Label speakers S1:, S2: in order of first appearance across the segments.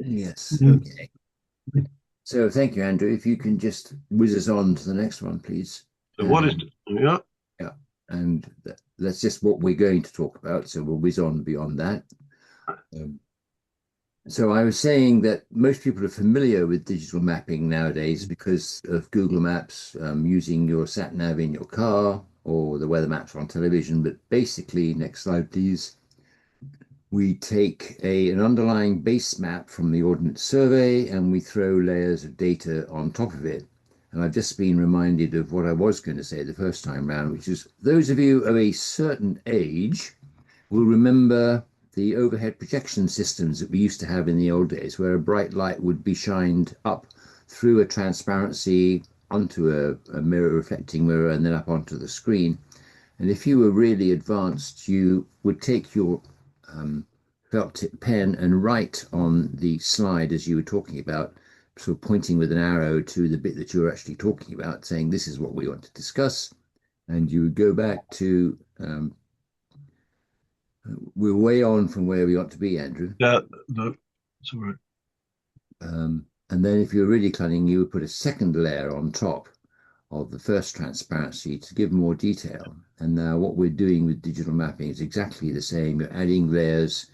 S1: Yes.
S2: Mhm.
S1: Okay. So thank you, Andrew. If you can just whiz us on to the next one, please.
S2: So what is, yeah,
S1: Yeah, and that's just what we're going to talk about. So we'll whiz on beyond that. Um, so I was saying that most people are familiar with digital mapping nowadays because of Google Maps, using your sat nav in your car or the weather maps on television. But basically, next slide, please. We take an underlying base map from the Ordnance Survey and we throw layers of data on top of it. And I've just been reminded of what I was going to say the first time round, which is those of you of a certain age will remember the overhead projection systems that we used to have in the old days, where a bright light would be shined up through a transparency onto a mirror, reflecting mirror, and then up onto the screen. And if you were really advanced, you would take your felt tip pen and write on the slide as you were talking about, sort of pointing with an arrow to the bit that you were actually talking about, saying this is what we want to discuss. And you would go back to, we're way on from where we want to be, Andrew.
S2: yeah, no, it's all right.
S1: And then if you're really cunning, you would put a second layer on top of the first transparency to give more detail. And now what we're doing with digital mapping is exactly the same. You're adding layers,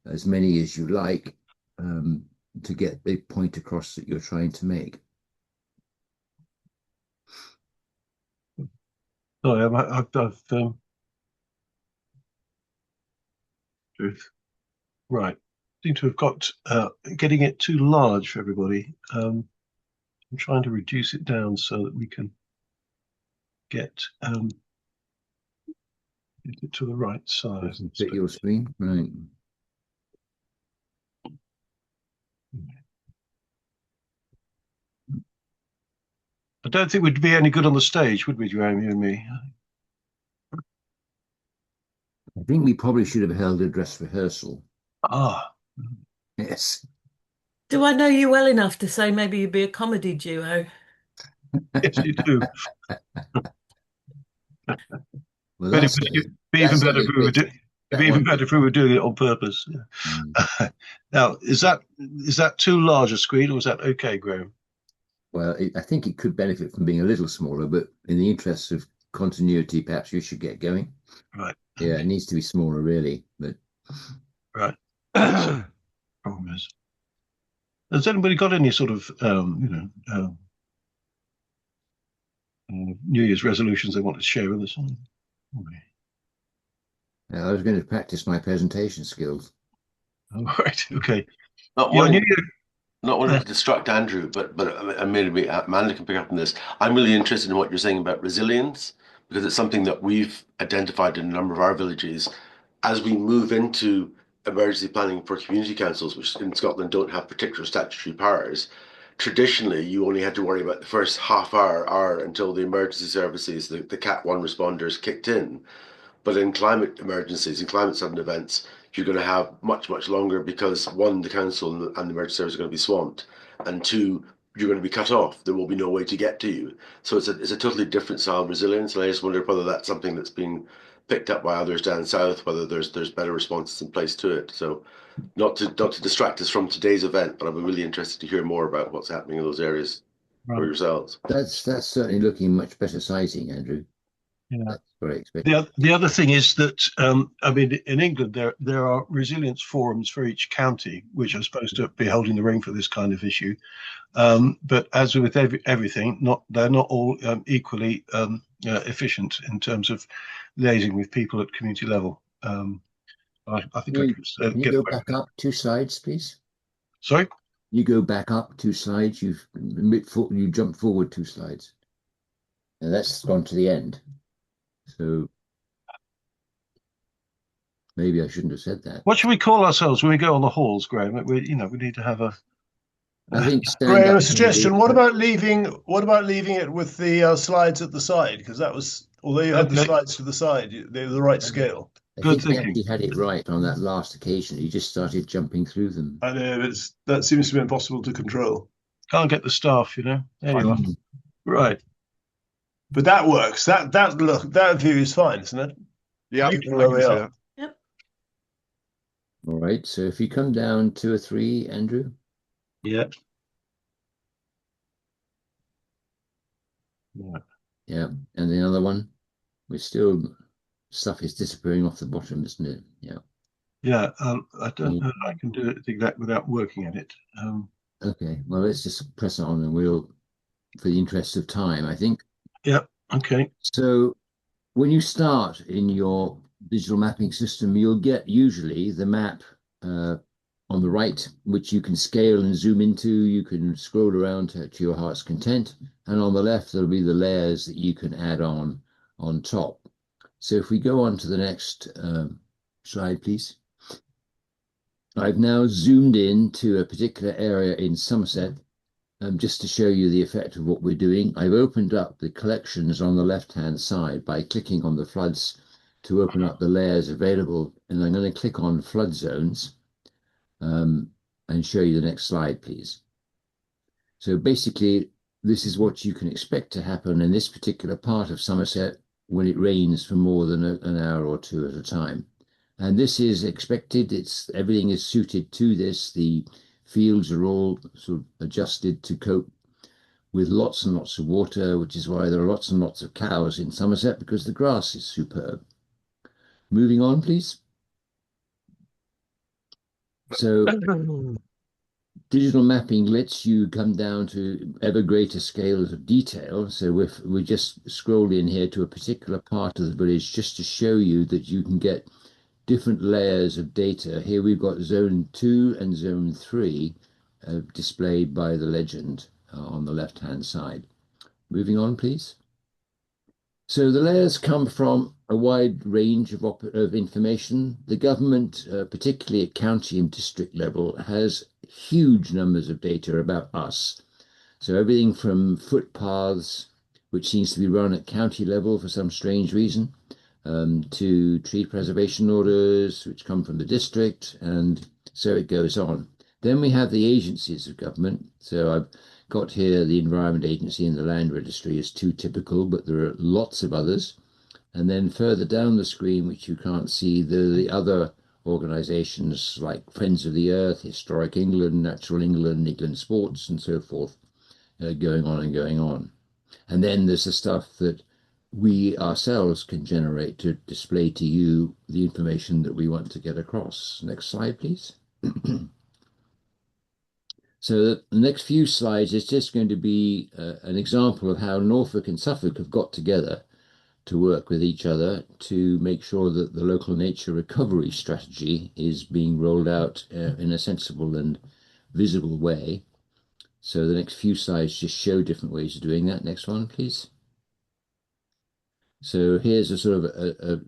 S1: as many as you like, um, to get the point across that you're trying to make.
S2: Sorry, I've right. Seem to have got getting it too large for everybody. I'm trying to reduce it down so that we can get get it to the right size.
S1: Doesn't fit your screen, right?
S2: I don't think we'd be any good on the stage, would we, Jeremy, you and me?
S1: I think we probably should have held a dress rehearsal.
S2: Ah,
S1: Yes.
S3: Do I know you well enough to say maybe you'd be a comedy duo?
S2: yes, you do.
S1: Well,
S2: But it
S1: that's
S2: would be even
S1: that's
S2: better
S1: certainly
S2: if we were
S1: fits
S2: doing. It'd
S1: that
S2: be even
S1: one.
S2: better if we were doing it on purpose.
S1: Mm.
S2: Yeah. Now, is that too large a screen, or is that okay, Graham?
S1: Well, I think it could benefit from being a little smaller, but in the interest of continuity, perhaps you should get going.
S2: Right.
S1: Yeah, it needs to be smaller, really. But
S2: Right. So, problem is, has anybody got any sort of New Year's resolutions they want to share with us?
S1: I was going to practice my presentation skills.
S2: All right. Okay.
S4: Not
S2: Your New
S4: wanting
S2: Year.
S4: not wanting to distract Andrew, but maybe Amanda can pick up on this. I'm really interested in what you're saying about resilience because it's something that we've identified in a number of our villages as we move into emergency planning for community councils, which in Scotland don't have particular statutory powers. Traditionally, you only had to worry about the first hour until the emergency services, the Cat 1 responders kicked in. But in climate emergencies and climate sudden events, you're going to have much, much longer because one, the council and the emergency service are going to be swamped, and two, you're going to be cut off. There will be no way to get to you. So it's a totally different style of resilience. And I just wonder whether that's something that's been picked up by others down south, whether there's better responses in place to it. So not to distract us from today's event, but I'd be really interested to hear more about what's happening in those areas for
S2: Right.
S4: yourselves.
S1: That's certainly looking much better sizing, Andrew.
S2: Yeah.
S1: That's what I expected.
S2: The other thing is that I mean, in England there are resilience forums for each county, which are supposed to be holding the ring for this kind of issue. But as with everything, they're not all equally efficient in terms of liaising with people at community level. I think I
S1: Can
S2: could
S1: you
S2: get
S1: go
S2: away
S1: back
S2: with it.
S1: up two slides, please?
S2: Sorry.
S1: You go back up two slides. You jump forward two slides, and that's gone to the end. So maybe I shouldn't have said that.
S2: What should we call ourselves when we go on the halls, Graham? We need to have a.
S1: I think stand
S5: Graham,
S1: up
S5: a
S1: comedy.
S5: suggestion. What about leaving it with the slides at the side? Because that was, although you had the
S2: Okay.
S5: slides to the side, they were the right scale.
S1: I
S2: Good
S1: think I
S2: thinking.
S1: actually had it right on that last occasion. You just started jumping through them.
S5: I know that seems to be impossible to control,
S2: Can't get the staff, you know. There you are.
S1: Mm.
S2: Right.
S5: but that works. That view is fine, isn't it?
S6: Yeah, I
S5: Given
S6: can
S5: where we
S6: see
S5: are.
S6: that.
S3: Yep.
S1: All right. So if you come down two or three, Andrew.
S2: Yeah. Yeah.
S1: Yeah, and the other one, we're still, stuff is disappearing off the bottom, isn't it? Yeah.
S2: Yeah. I don't know. I can do it that without working at it.
S1: Okay, well, let's just press on and we'll, for the interest of time, I think.
S2: Yeah. Okay.
S1: So when you start in your digital mapping system, you'll get usually the map on the right, which you can scale and zoom into. You can scroll around to your heart's content. And on the left, there'll be the layers that you can add on top. So if we go on to the next slide, please. I've now zoomed in to a particular area in Somerset, just to show you the effect of what we're doing. I've opened up the collections on the left-hand side by clicking on the floods to open up the layers available. And I'm going to click on flood zones and show you the next slide, please. So basically, this is what you can expect to happen in this particular part of Somerset when it rains for more than an hour or two at a time. And this is expected. Everything is suited to this. The fields are all sort of adjusted to cope with lots and lots of water, which is why there are lots and lots of cows in Somerset, because the grass is superb. Moving on, please. So digital mapping lets you come down to ever greater scales of detail. So we just scrolled in here to a particular part of the village just to show you that you can get different layers of data. Here we've got zone 2 and zone 3 displayed by the legend on the left-hand side. Moving on, please. So the layers come from a wide range of information. The government, particularly at county and district level, has huge numbers of data about us. So everything from footpaths, which seems to be run at county level for some strange reason, to tree preservation orders, which come from the district, and so it goes on. Then we have the agencies of government. So I've got here the Environment Agency and the Land Registry as two typical, but there are lots of others. And then further down the screen, which you can't see, the other organisations like Friends of the Earth, Historic England, Natural England, England Sports, and so forth, going on and going on. And then there's the stuff that we ourselves can generate to display to you the information that we want to get across. Next slide, please. So the next few slides is just going to be an example of how Norfolk and Suffolk have got together to work with each other to make sure that the local nature recovery strategy is being rolled out in a sensible and visible way. So the next few slides just show different ways of doing that. Next one, please. So here's a sort of a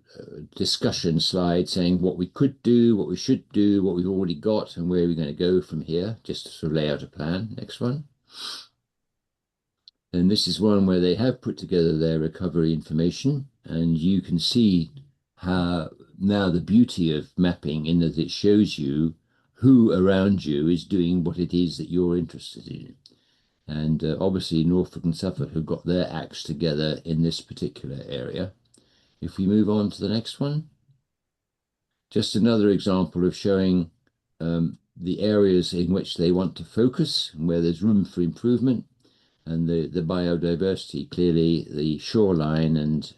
S1: discussion slide saying what we could do, what we should do, what we've already got, and where we're going to go from here, just to sort of lay out a plan. Next one. And this is one where they have put together their recovery information, and you can see how now the beauty of mapping in that it shows you who around you is doing what it is that you're interested in. And obviously Norfolk and Suffolk have got their acts together in this particular area. If we move on to the next one, just another example of showing the areas in which they want to focus and where there's room for improvement, and the biodiversity, clearly the shoreline and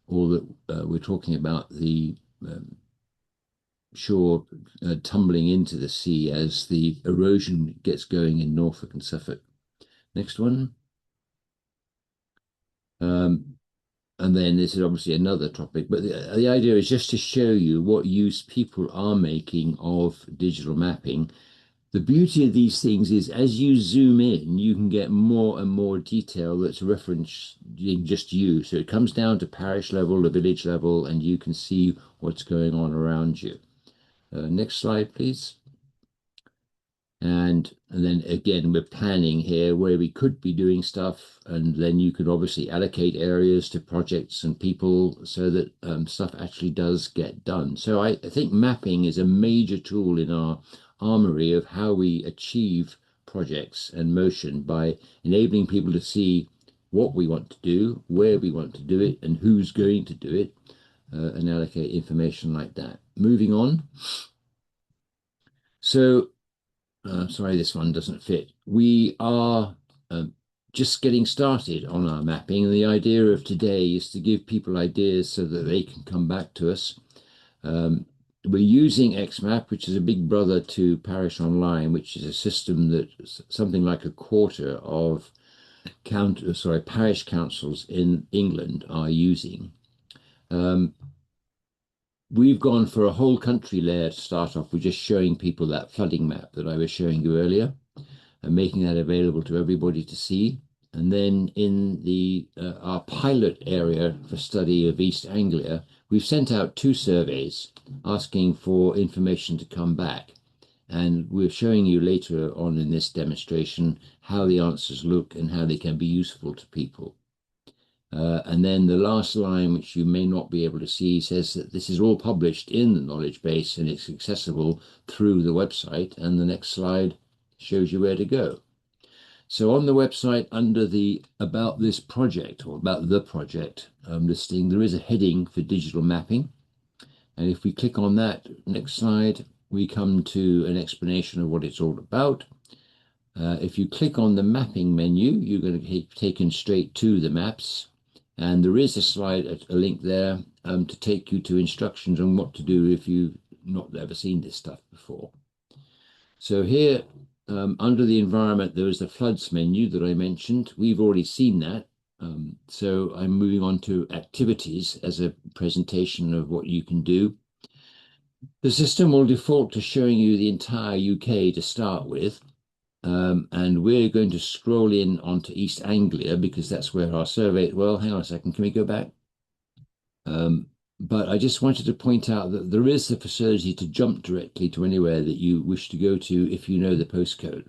S1: all that we're talking about, the shore tumbling into the sea as the erosion gets going in Norfolk and Suffolk. Next one. And then this is obviously another topic, but the idea is just to show you what use people are making of digital mapping. The beauty of these things is as you zoom in, you can get more and more detail that's referencing just you. So it comes down to parish level, the village level, and you can see what's going on around you. Next slide, please. And then again, we're planning here where we could be doing stuff, and then you could obviously allocate areas to projects and people so that stuff actually does get done. So I think mapping is a major tool in our armory of how we achieve projects and motion by enabling people to see what we want to do, where we want to do it, and who's going to do it, and allocate information like that. Moving on. So sorry, this one doesn't fit. We are just getting started on our mapping, and the idea of today is to give people ideas so that they can come back to us. We're using XMAP, which is a big brother to Parish Online, which is a system that something like a quarter of parish councils in England are using. We've gone for a whole country layer to start off with, just showing people that flooding map that I was showing you earlier and making that available to everybody to see. And then in the our pilot area for study of East Anglia, we've sent out 2 surveys asking for information to come back. And we're showing you later on in this demonstration how the answers look and how they can be useful to people. And then the last line, which you may not be able to see, says that this is all published in the knowledge base and it's accessible through the website. And the next slide shows you where to go. So on the website, under the About This Project or About the Project listing, there is a heading for digital mapping. And if we click on that, next slide, we come to an explanation of what it's all about. If you click on the mapping menu, you're going to be taken straight to the maps. And there is a slide, a link there to take you to instructions on what to do if you've not ever seen this stuff before. So here, under the environment, there is the floods menu that I mentioned. We've already seen that. So I'm moving on to activities as a presentation of what you can do. The system will default to showing you the entire UK to start with. And we're going to scroll in onto East Anglia because that's where our survey, well, hang on a second, can we go back? But I just wanted to point out that there is the facility to jump directly to anywhere that you wish to go to if you know the postcode.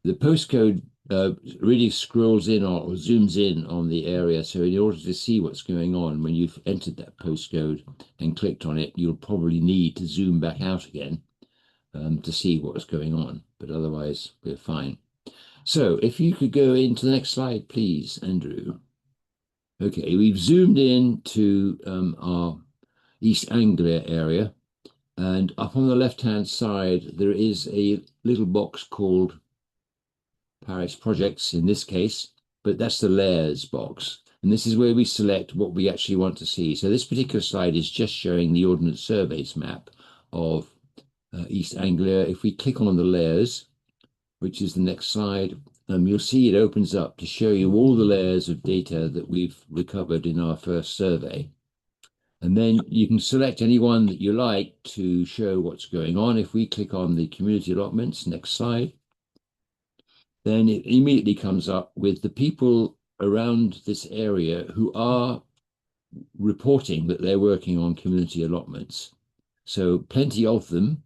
S1: The postcode really scrolls in or zooms in on the area. So in order to see what's going on, when you've entered that postcode and clicked on it, you'll probably need to zoom back out again to see what's going on, but otherwise we're fine. So if you could go into the next slide, please, Andrew. Okay, we've zoomed in to our East Anglia area, and up on the left-hand side, there is a little box called Parish Projects in this case, but that's the layers box. And this is where we select what we actually want to see. So this particular slide is just showing the Ordnance Surveys map of East Anglia. If we click on the layers, which is the next slide, you'll see it opens up to show you all the layers of data that we've recovered in our first survey. And then you can select any one that you like to show what's going on. If we click on the community allotments, next slide, then it immediately comes up with the people around this area who are reporting that they're working on community allotments. So plenty of them.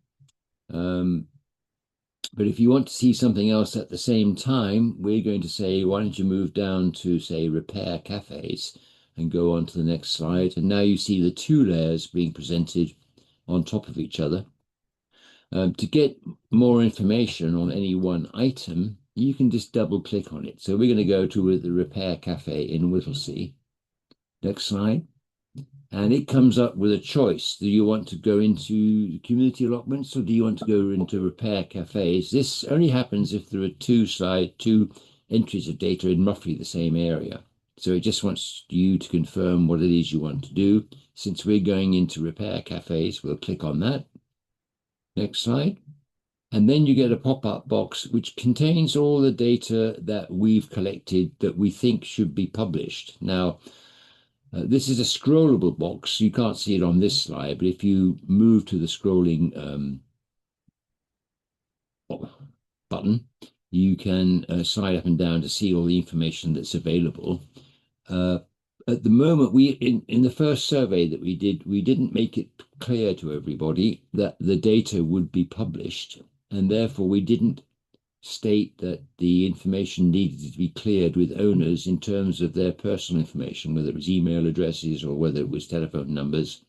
S1: But if you want to see something else at the same time, we're going to say, why don't you move down to, say, repair cafes and go on to the next slide. And now you see the 2 layers being presented on top of each other. To get more information on any one item, you can just double click on it. So we're going to go to the repair cafe in Whittlesea. Next slide. And it comes up with a choice. Do you want to go into community allotments or do you want to go into repair cafes? This only happens if there are 2 entries of data in roughly the same area. So it just wants you to confirm what it is you want to do. Since we're going into repair cafes, we'll click on that. Next slide. And then you get a pop-up box which contains all the data that we've collected that we think should be published. Now, this is a scrollable box. You can't see it on this slide, but if you move to the scrolling button, you can slide up and down to see all the information that's available. At the moment, in the first survey that we did, we didn't make it clear to everybody that the data would be published, and therefore we didn't state that the information needed to be cleared with owners in terms of their personal information, whether it was email addresses or whether it was telephone numbers.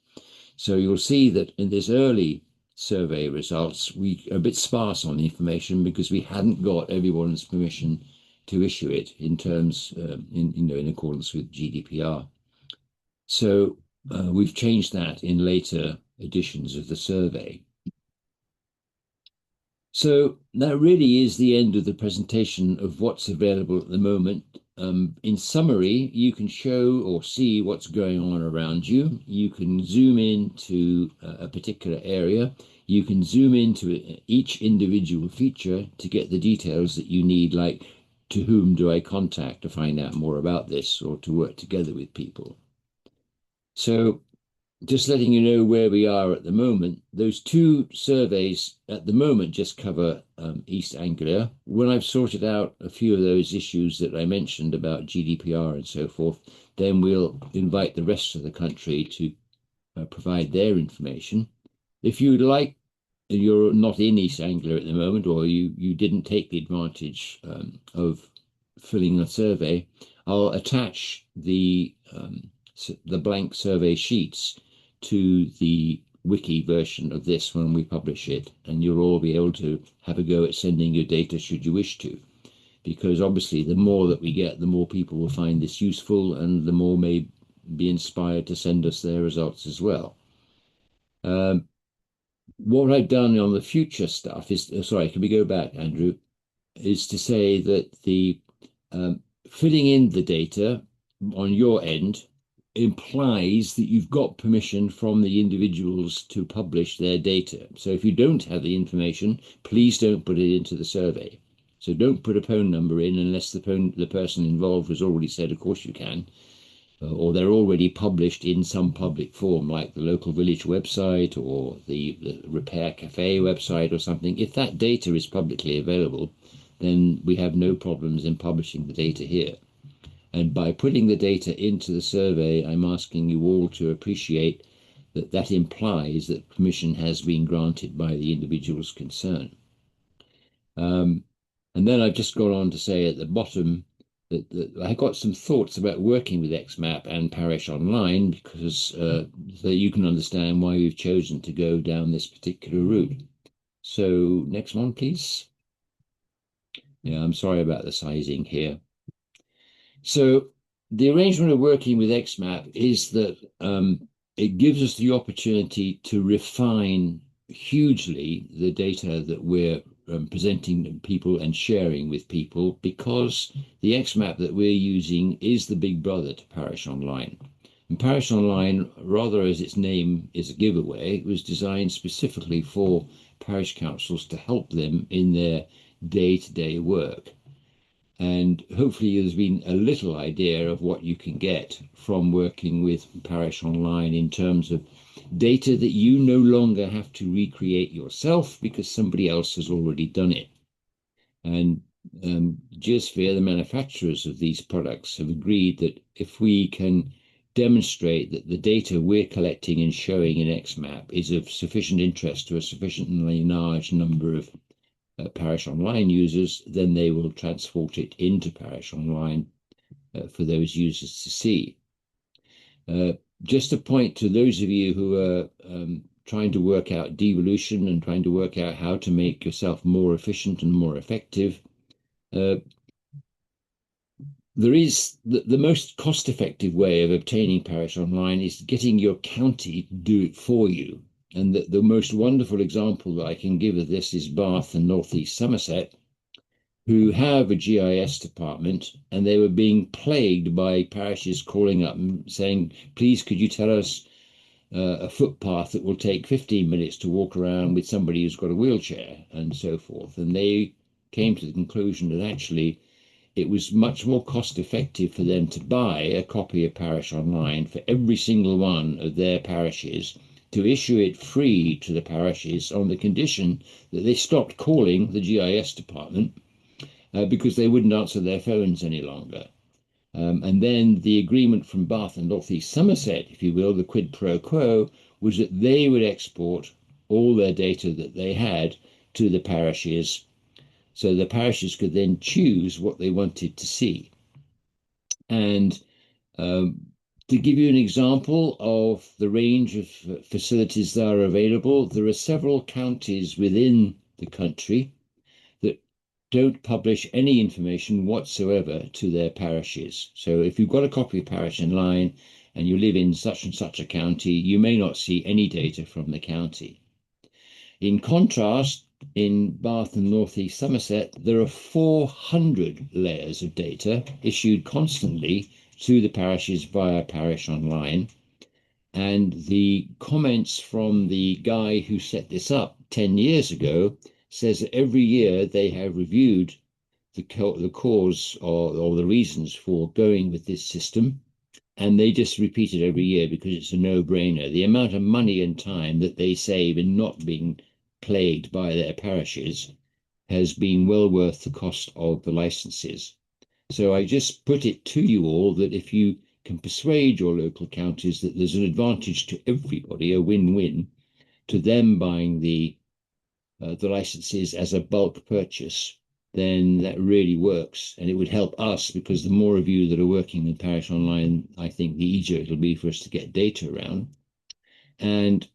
S1: So you'll see that in this early survey results, we are a bit sparse on the information because we hadn't got everyone's permission to issue it in terms, in accordance with GDPR. So we've changed that in later editions of the survey. So that really is the end of the presentation of what's available at the moment. In summary, you can show or see what's going on around you. You can zoom in to a particular area. You can zoom into each individual feature to get the details that you need, like to whom do I contact to find out more about this or to work together with people. So just letting you know where we are at the moment, those two surveys at the moment just cover East Anglia. When I've sorted out a few of those issues that I mentioned about GDPR and so forth, then we'll invite the rest of the country to provide their information. If you'd like, you're not in East Anglia at the moment, or you didn't take the advantage of filling a survey, I'll attach the blank survey sheets to the wiki version of this when we publish it, and you'll all be able to have a go at sending your data should you wish to, because obviously the more that we get, the more people will find this useful and the more may be inspired to send us their results as well. What I've done on the future stuff is, sorry, can we go back, Andrew, is to say that the filling in the data on your end implies that you've got permission from the individuals to publish their data. So if you don't have the information, please don't put it into the survey. So don't put a phone number in unless the person involved has already said, of course you can, or they're already published in some public form, like the local village website or the Repair Cafe website or something. If that data is publicly available, then we have no problems in publishing the data here. And by putting the data into the survey, I'm asking you all to appreciate that that implies that permission has been granted by the individuals concerned. And then I've just gone on to say at the bottom that I got some thoughts about working with XMAP and Parish Online, because so you can understand why we've chosen to go down this particular route. So next one, please. Yeah, I'm sorry about the sizing here. So the arrangement of working with XMAP is that it gives us the opportunity to refine hugely the data that we're presenting to people and sharing with people, because the XMAP that we're using is the big brother to Parish Online. And Parish Online, rather as its name is a giveaway, was designed specifically for parish councils to help them in their day-to-day work. And hopefully there's been a little idea of what you can get from working with Parish Online in terms of data that you no longer have to recreate yourself because somebody else has already done it. And Geosphere, the manufacturers of these products, have agreed that if we can demonstrate that the data we're collecting and showing in XMAP is of sufficient interest to a sufficiently large number of Parish Online users, then they will transport it into Parish Online for those users to see. Just a point to those of you who are trying to work out devolution and trying to work out how to make yourself more efficient and more effective. There is the most cost-effective way of obtaining Parish Online is getting your county to do it for you. And the most wonderful example that I can give of this is Bath and North East Somerset, who have a GIS department, and they were being plagued by parishes calling up and saying, please, could you tell us a footpath that will take 15 minutes to walk around with somebody who's got a wheelchair and so forth. And they came to the conclusion that actually it was much more cost effective for them to buy a copy of Parish Online for every single one of their parishes, to issue it free to the parishes on the condition that they stopped calling the GIS department because they wouldn't answer their phones any longer. And then the agreement from Bath and North East Somerset, if you will, the quid pro quo, was that they would export all their data that they had to the parishes, so the parishes could then choose what they wanted to see. And to give you an example of the range of facilities that are available, there are several counties within the country that don't publish any information whatsoever to their parishes. So if you've got a copy of Parish Online and you live in such and such a county, you may not see any data from the county. In contrast, in Bath and North East Somerset, there are 400 layers of data issued constantly to the parishes via Parish Online. And the comments from the guy who set this up 10 years ago says that every year they have reviewed the cause or the reasons for going with this system. And they just repeat it every year because it's a no-brainer. The amount of money and time that they save in not being plagued by their parishes has been well worth the cost of the licenses. So I just put it to you all that if you can persuade your local counties that there's an advantage to everybody, a win-win, to them buying the licenses as a bulk purchase, then that really works. And it would help us because the more of you that are working in Parish Online, I think the easier it'll be for us to get data around. And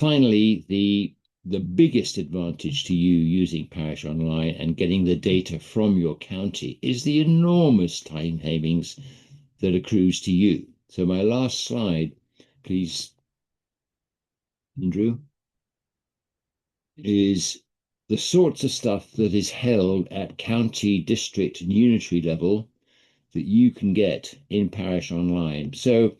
S1: finally, the biggest advantage to you using Parish Online and getting the data from your county is the enormous time savings that accrues to you. So my last slide, please, Andrew, is the sorts of stuff that is held at county, district, and unitary level that you can get in Parish Online. So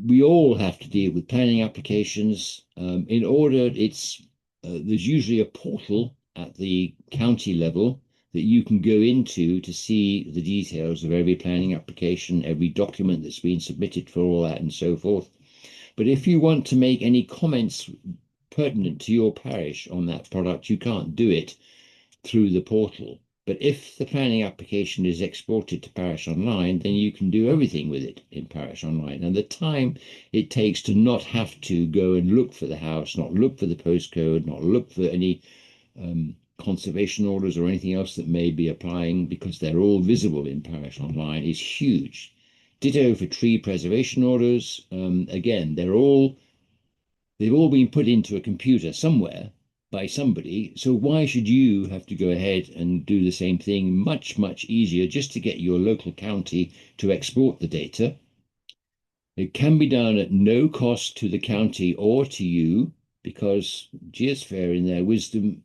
S1: we all have to deal with planning applications. In order, there's usually a portal at the county level that you can go into to see the details of every planning application, every document that's been submitted for all that and so forth. But if you want to make any comments pertinent to your parish on that product, you can't do it through the portal. But if the planning application is exported to Parish Online, then you can do everything with it in Parish Online. And the time it takes to not have to go and look for the house, not look for the postcode, not look for any conservation orders or anything else that may be applying, because they're all visible in Parish Online, is huge. Ditto for tree preservation orders. Again, they've all been put into a computer somewhere by somebody. So why should you have to go ahead and do the same thing? Much, much easier just to get your local county to export the data. It can be done at no cost to the county or to you, because Geosphere, in their wisdom,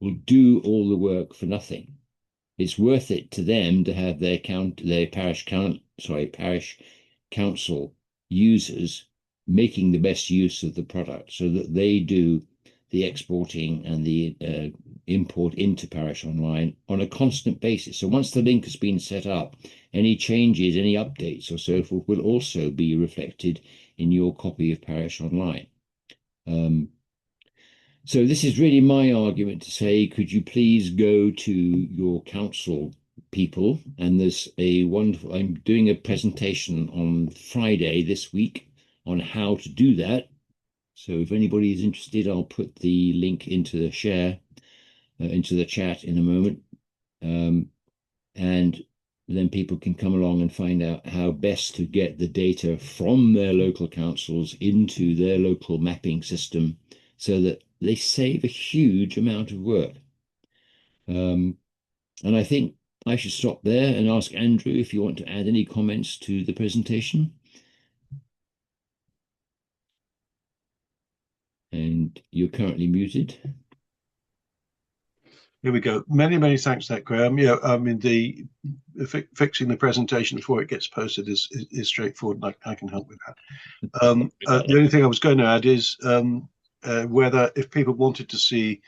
S1: will do all the work for nothing. It's worth it to them to have their parish council users making the best use of the product so that they do the exporting and the import into Parish Online on a constant basis. So once the link has been set up, any changes, any updates or so forth will also be reflected in your copy of Parish Online. So this is really my argument to say, could you please go to your council people? And there's I'm doing a presentation on Friday this week on how to do that. So if anybody is interested, I'll put the link into the into the chat in a moment. And then people can come along and find out how best to get the data from their local councils into their local mapping system so that they save a huge amount of work. And I think I should stop there and ask Andrew if you want to add any comments to the presentation. And you're currently muted.
S2: Here we go. Many, many thanks for that, Graham. Yeah, I mean, fixing the presentation before it gets posted is straightforward, and I can help with that. The only thing I was going to add is whether if people wanted to see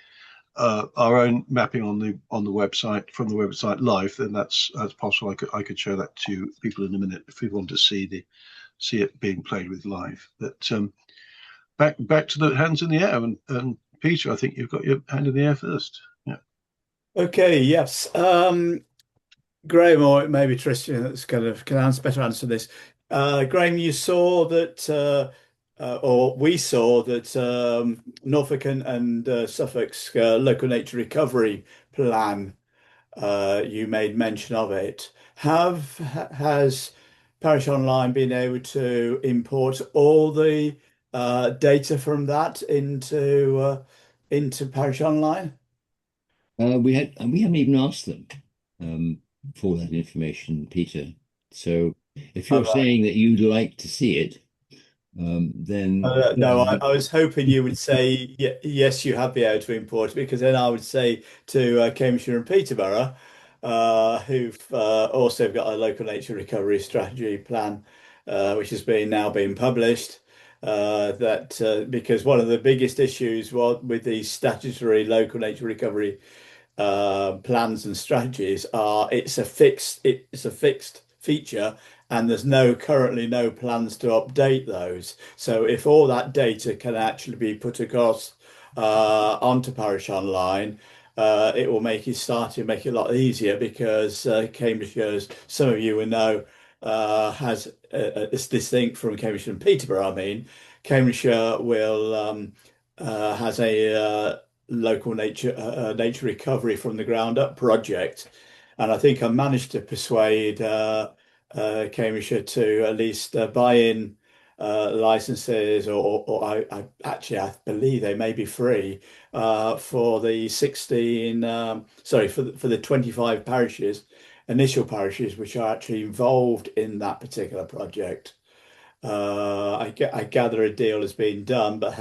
S2: our own mapping on the website from the website live, then that's possible. I could show that to people in a minute if we want to see it being played with live. But back to the hands in the air, and Peter, I think you've got your hand in the air first. Yeah.
S6: Okay. Yes. Graham, or maybe Tristan, that's can better answer this. Graham, you saw that, or we saw that Norfolk and Suffolk's local nature recovery plan. You made mention of it. Has Parish Online been able to import all the data from that into Parish Online?
S1: We haven't even asked them for that information, Peter. So if you're saying that you'd like to see it, then
S6: No, I was hoping you would say yes, you have been able to import it, because then I would say to Cambridgeshire and Peterborough, who've also got a local nature recovery strategy plan, which has been now being published, that because one of the biggest issues with these statutory local nature recovery plans and strategies are it's a fixed feature, and there's currently no plans to update those. So if all that data can actually be put across onto Parish Online, it will make it a lot easier, because Cambridgeshire, as some of you will know, has it's distinct from Cambridgeshire and Peterborough. I mean, Cambridgeshire will has a local nature recovery from the ground up project, and I think I managed to persuade Cambridgeshire to at least buy in licenses, or I believe they may be free for the 16 sorry, for the 25 initial parishes which are actually involved in that particular project. I gather a deal has been done, but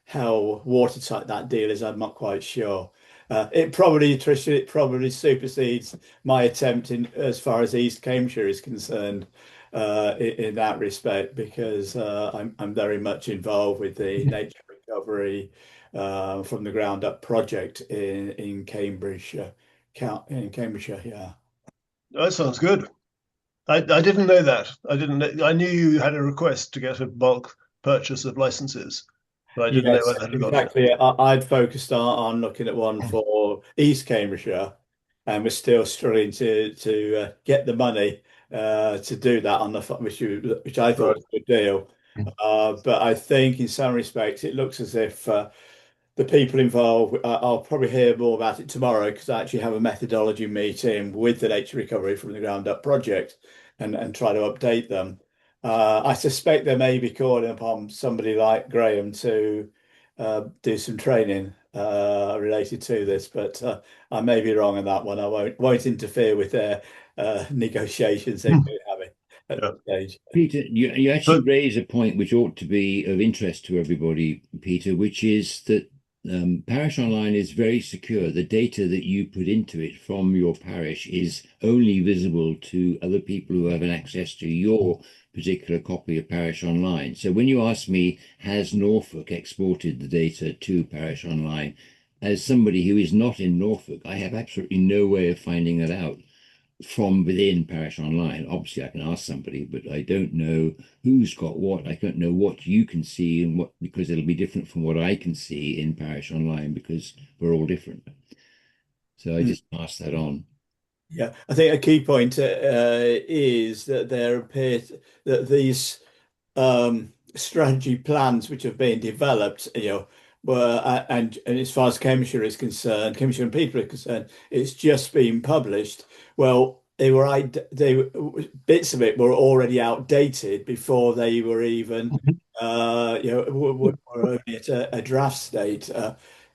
S6: how watertight that deal is, I'm not quite sure. Tricia, it probably supersedes my attempt in as far as East Cambridgeshire is concerned, in that respect, because I'm very much involved with the nature recovery from the ground up project in Cambridgeshire, yeah.
S5: That sounds good. I didn't know that. I knew you had a request to get a bulk purchase of licenses, but I didn't know
S6: Yes,
S5: whether to got it.
S6: exactly. I'd focused on looking at one for East Cambridgeshire, and we're still struggling to get the money to do that on which I thought
S5: Right.
S6: was a good deal. But I think in some respects it looks as if the people involved, I'll probably hear more about it tomorrow, because I actually have a methodology meeting with the Nature Recovery from the Ground Up project, and try to update them. I suspect they may be calling upon somebody like Graham to do some training related to this, but I may be wrong on that one. I won't interfere with their negotiations they've been having at
S5: Yeah.
S6: this stage.
S1: Peter, you actually
S5: But
S1: raise a point which ought to be of interest to everybody, Peter, which is that Parish Online is very secure. The data that you put into it from your parish is only visible to other people who have an access to your particular copy of Parish Online. So when you ask me, has Norfolk exported the data to Parish Online, as somebody who is not in Norfolk, I have absolutely no way of finding that out from within Parish Online. Obviously, I can ask somebody, but I don't know who's got what. I don't know what you can see, and what, because it'll be different from what I can see in Parish Online, because we're all different. So I just pass that on.
S6: Yeah, I think a key point is that there appears that these strategy plans which have been developed, were and as far as Cambridgeshire is concerned, Cambridgeshire and people are concerned, it's just been published. Well, bits of it were already outdated before they were even, were only at a draft state.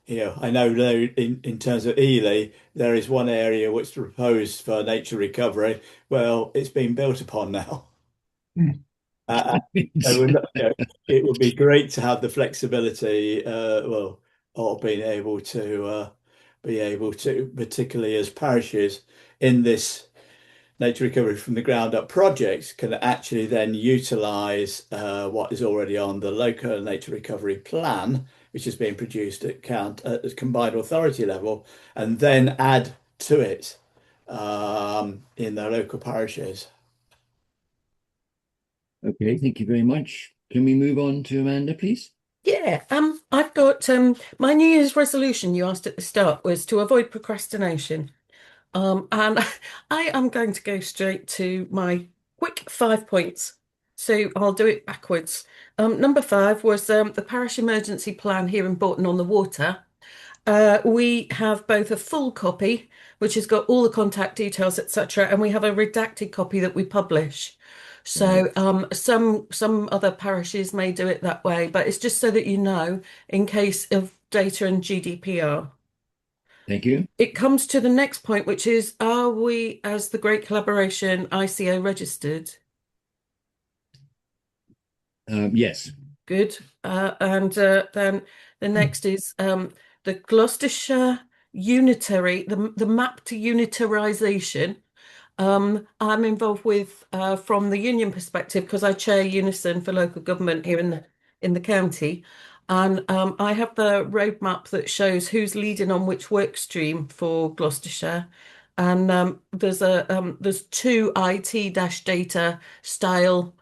S6: I know there in terms of Ely, there is one area which is proposed for nature recovery. Well, it's been built upon now. So it would be great to have the flexibility, or being able to, particularly as parishes in this nature recovery from the ground up projects, can actually then utilise what is already on the local nature recovery plan, which is being produced at combined authority level, and then add to it in their local parishes.
S1: Okay, thank you very much. Can we move on to Amanda, please?
S3: Yeah, I've got my New Year's resolution you asked at the start was to avoid procrastination. And I am going to go straight to my quick 5 points. So I'll do it backwards. Number 5 was the parish emergency plan here in Bourton on the Water. We have both a full copy, which has got all the contact details, etc., and we have a redacted copy that we publish. So some other parishes may do it that way, but it's just so that you know, in case of data and GDPR.
S1: Thank you.
S3: It comes to the next point, which is, are we, as the Great Collaboration, ICO registered?
S1: Yes.
S3: Good. And then the next is the Gloucestershire unitary, the map to unitarisation. I'm involved with from the union perspective because I chair Unison for local government here in the county, and I have the roadmap that shows who's leading on which work stream for Gloucestershire. And there's two IT-data style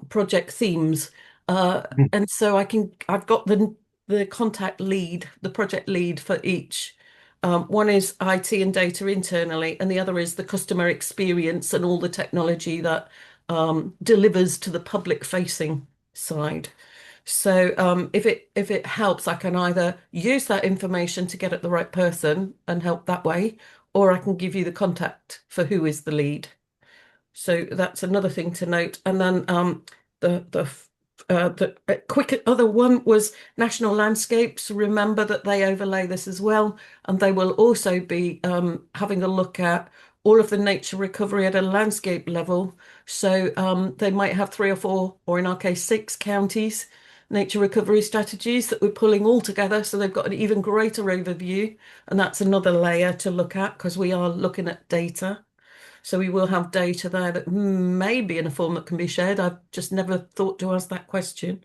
S3: project themes, and so I've got the contact lead, the project lead for each. One is IT and data internally, and the other is the customer experience and all the technology that delivers to the public facing side. So if it helps, I can either use that information to get at the right person and help that way, or I can give you the contact for who is the lead. So that's another thing to note. And then the quick other one was national landscapes. Remember that they overlay this as well, and they will also be having a look at all of the nature recovery at a landscape level. So they might have 3 or 4, or in our case, 6 counties nature recovery strategies that we're pulling all together. So they've got an even greater overview, and that's another layer to look at because we are looking at data. So we will have data there that may be in a form that can be shared. I've just never thought to ask that question.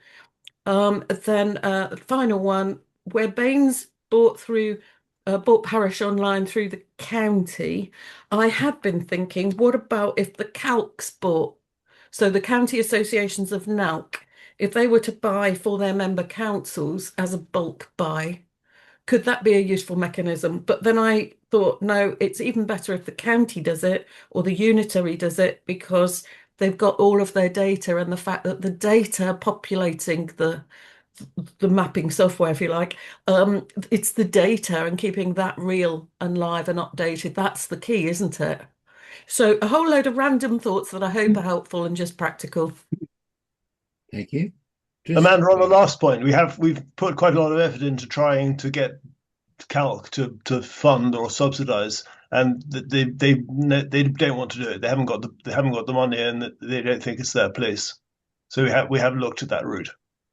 S3: Then the final one, where Baines bought parish online through the county, I had been thinking, what about if the Calcs bought? So the county associations of NALC, if they were to buy for their member councils as a bulk buy, could that be a useful mechanism? But then I thought, no, it's even better if the county does it or the unitary does it because they've got all of their data, and the fact that the data populating the mapping software, if you like, it's the data and keeping that real and live and updated. That's the key, isn't it? So a whole load of random thoughts that I hope are helpful and just practical.
S1: Thank you.
S5: Amanda, on the last point, we've put quite a lot of effort into trying to get Calc to fund or subsidise, and they don't want to do it. They haven't got the money, and they don't think it's their place. So we have looked at that route.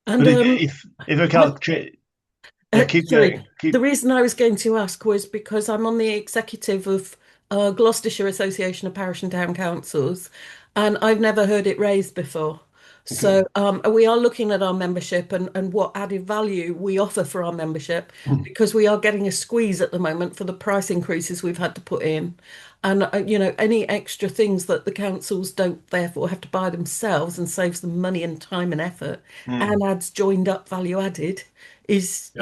S3: And
S5: but if a Calc, keep going.
S3: The reason I was going to ask was because I'm on the executive of Gloucestershire Association of Parish and Town Councils, and I've never heard it raised before. So we are looking at our membership and what added value we offer for our membership, because we are getting a squeeze at the moment for the price increases we've had to put in. And, any extra things that the councils don't therefore have to buy themselves and saves them money and time and effort and adds joined up value added is,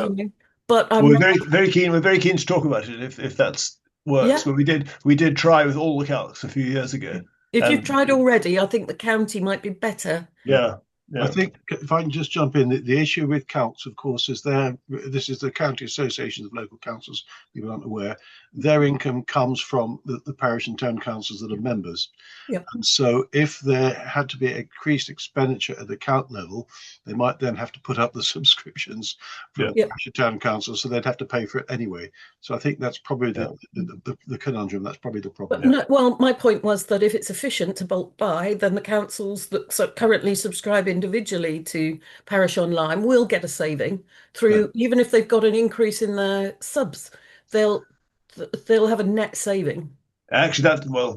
S3: but
S5: we're very keen. We're very keen to talk about it if that's works. But we did try with all the Calcs a few years ago.
S3: If you've tried already, I think the county might be better.
S5: Yeah.
S2: I think if I can just jump in, the issue with Calcs, of course, is this is the County Associations of Local Councils, people aren't aware, their income comes from the parish and town councils that are members.
S3: Yep.
S2: And so if there had to be increased expenditure at the count level, they might then have to put up the subscriptions for the parish and town councils, so they'd have to pay for it anyway. So I think that's probably the conundrum, that's probably the problem.
S3: Well, my point was that if it's efficient to bulk buy, then the councils that currently subscribe individually to Parish Online will get a saving through, even if they've got an increase in their subs, they'll have a net saving.
S5: Actually,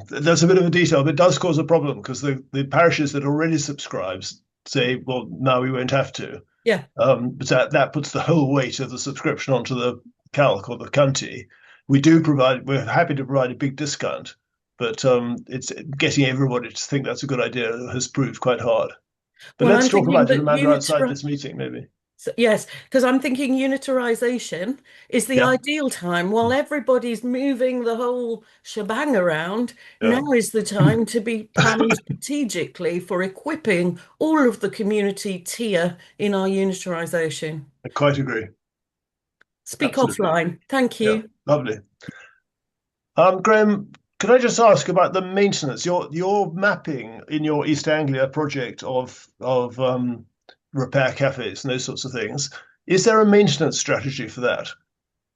S5: that's a bit of a detail, but it does cause a problem because the parishes that already subscribe say, well, now we won't have to.
S3: Yeah.
S5: But that puts the whole weight of the subscription onto the Calc or the county. We're happy to provide a big discount, but it's getting everybody to think that's a good idea has proved quite hard. But let's talk about it, Amanda, outside this meeting, maybe.
S3: So, yes, because I'm thinking unitarisation is the ideal time while everybody's moving the whole shebang around. Now is the time to be planning strategically for equipping all of the community tier in our unitarisation.
S5: I quite agree.
S3: Speak offline. Thank you.
S5: Yeah, lovely. Graham, can I just ask about the maintenance? Your mapping in your East Anglia project of repair cafes and those sorts of things. Is there a maintenance strategy for that?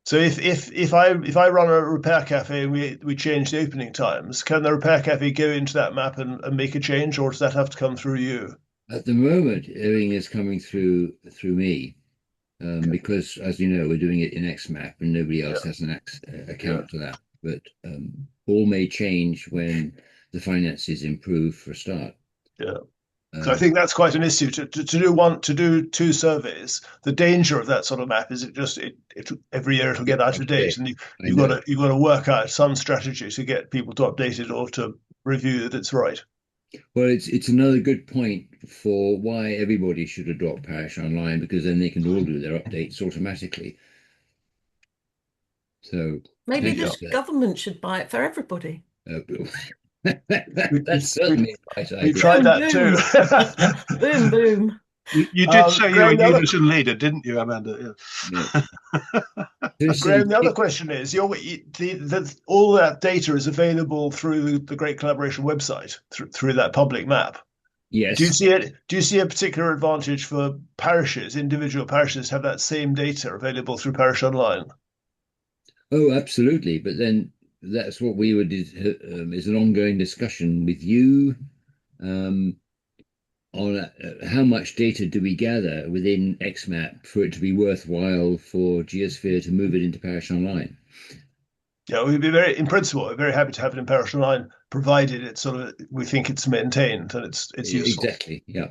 S5: So if I run a repair cafe and we change the opening times, can the repair cafe go into that map and make a change, or does that have to come through you?
S1: At the moment, everything is coming through me because, as you know, we're doing it in XMAP and nobody else has an account to that. But all may change when the finances improve for a start.
S5: Yeah. So I think that's quite an issue to do two surveys. The danger of that sort of map is it every year it'll get out of date, and you've got to work out some strategy to get people to update it or to review that it's right.
S1: Well, it's another good point for why everybody should adopt Parish Online, because then they can all do their updates automatically. So
S3: maybe the government should buy it for everybody.
S1: That's certainly a right idea.
S5: We've tried that too.
S3: Boom, boom.
S2: You did say you're a unison leader, didn't you, Amanda?
S5: Yeah. Graham, the other question is, all that data is available through the Great Collaboration website, through that public map.
S1: Yes.
S5: Do you see a particular advantage for parishes, individual parishes, have that same data available through Parish Online?
S1: Oh, absolutely. But then that's what we would is an ongoing discussion with you on how much data do we gather within XMAP for it to be worthwhile for Geosphere to move it into Parish Online.
S5: Yeah, in principle, we're very happy to have it in Parish Online, provided it's we think it's maintained and it's useful.
S1: Exactly. Yeah.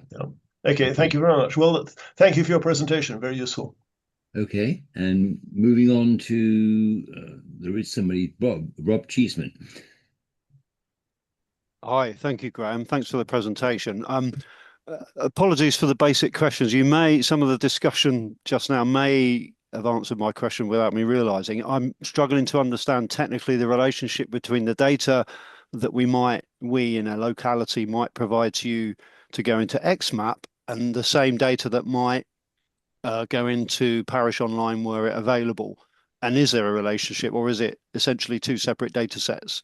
S5: Okay. Thank you very much. Well, thank you for your presentation. Very useful.
S1: Okay, and moving on to there is somebody, Rob Cheeseman.
S7: Hi, thank you, Graham. Thanks for the presentation. Apologies for the basic questions. Some of the discussion just now may have answered my question without me realizing. I'm struggling to understand technically the relationship between the data that we in a locality might provide to you to go into XMAP and the same data that might go into Parish Online were it available. And is there a relationship, or is it essentially two separate data sets,